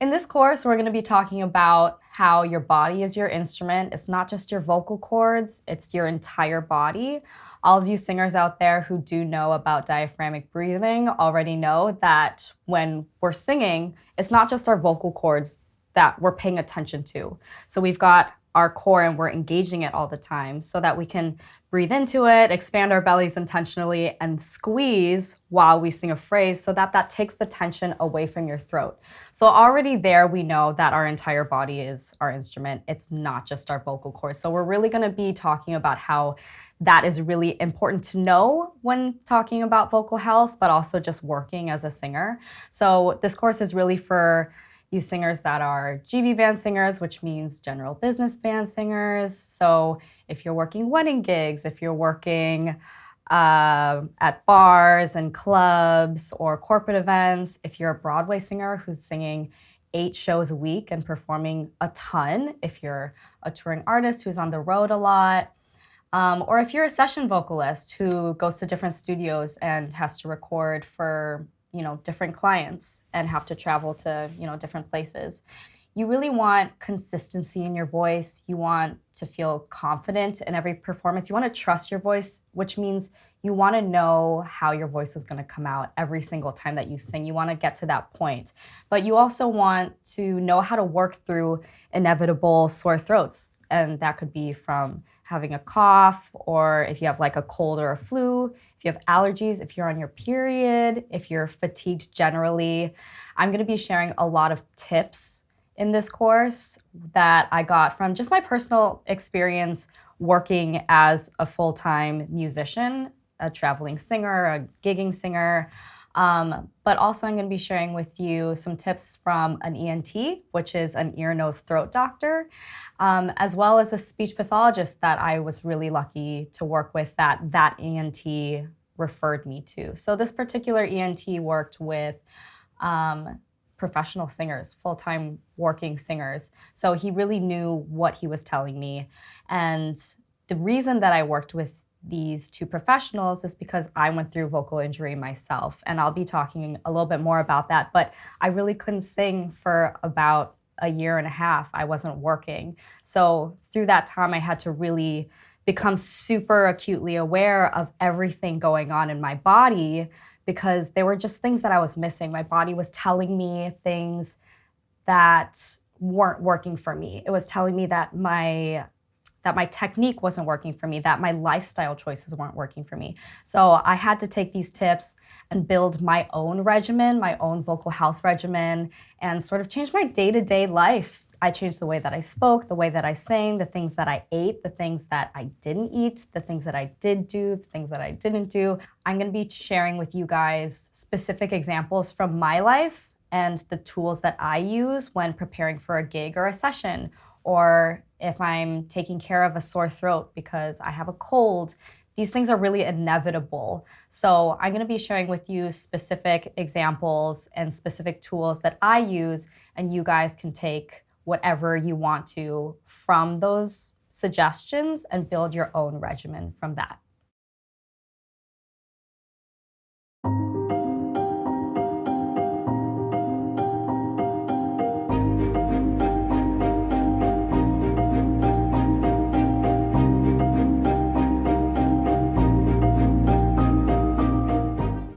In this course, we're going to be talking about how your body is your instrument. It's not just your vocal cords, it's your entire body. All of you singers out there who do know about diaphragmatic breathing already know that when we're singing, it's not just our vocal cords that we're paying attention to. So we've got our core and we're engaging it all the time so that we can breathe into it, expand our bellies intentionally, and squeeze while we sing a phrase so that that takes the tension away from your throat. So already there, we know that our entire body is our instrument. It's not just our vocal cords. So we're really going to be talking about how that is really important to know when talking about vocal health, but also just working as a singer. So this course is really for you singers that are GB band singers, which means general business band singers. So if you're working wedding gigs, if you're working at bars and clubs or corporate events, if you're a Broadway singer who's singing 8 shows a week and performing a ton, if you're a touring artist who's on the road a lot, or if you're a session vocalist who goes to different studios and has to record for different clients and have to travel to different places. You really want consistency in your voice. You want to feel confident in every performance. You want to trust your voice, which means you want to know how your voice is going to come out every single time that you sing. You want to get to that point. But you also want to know how to work through inevitable sore throats. And that could be from having a cough, or if you have like a cold or a flu, if you have allergies, if you're on your period, if you're fatigued generally. I'm going to be sharing a lot of tips in this course that I got from just my personal experience working as a full-time musician, a traveling singer, a gigging singer. But also I'm going to be sharing with you some tips from an ENT, which is an ear, nose, throat doctor, as well as a speech pathologist that I was really lucky to work with that ENT referred me to. So this particular ENT worked with professional singers, full-time working singers. So he really knew what he was telling me. And the reason that I worked with these 2 professionals is because I went through vocal injury myself. And I'll be talking a little bit more about that. But I really couldn't sing for about a year and a half. I wasn't working. So through that time, I had to really become super acutely aware of everything going on in my body because there were just things that I was missing. My body was telling me things that weren't working for me. It was telling me that my technique wasn't working for me, that my lifestyle choices weren't working for me. So I had to take these tips and build my own regimen, my own vocal health regimen, and sort of change my day-to-day life. I changed the way that I spoke, the way that I sang, the things that I ate, the things that I didn't eat, the things that I did do, the things that I didn't do. I'm going to be sharing with you guys specific examples from my life and the tools that I use when preparing for a gig or a session, or if I'm taking care of a sore throat because I have a cold. These things are really inevitable. So I'm going to be sharing with you specific examples and specific tools that I use, and you guys can take whatever you want to from those suggestions and build your own regimen from that.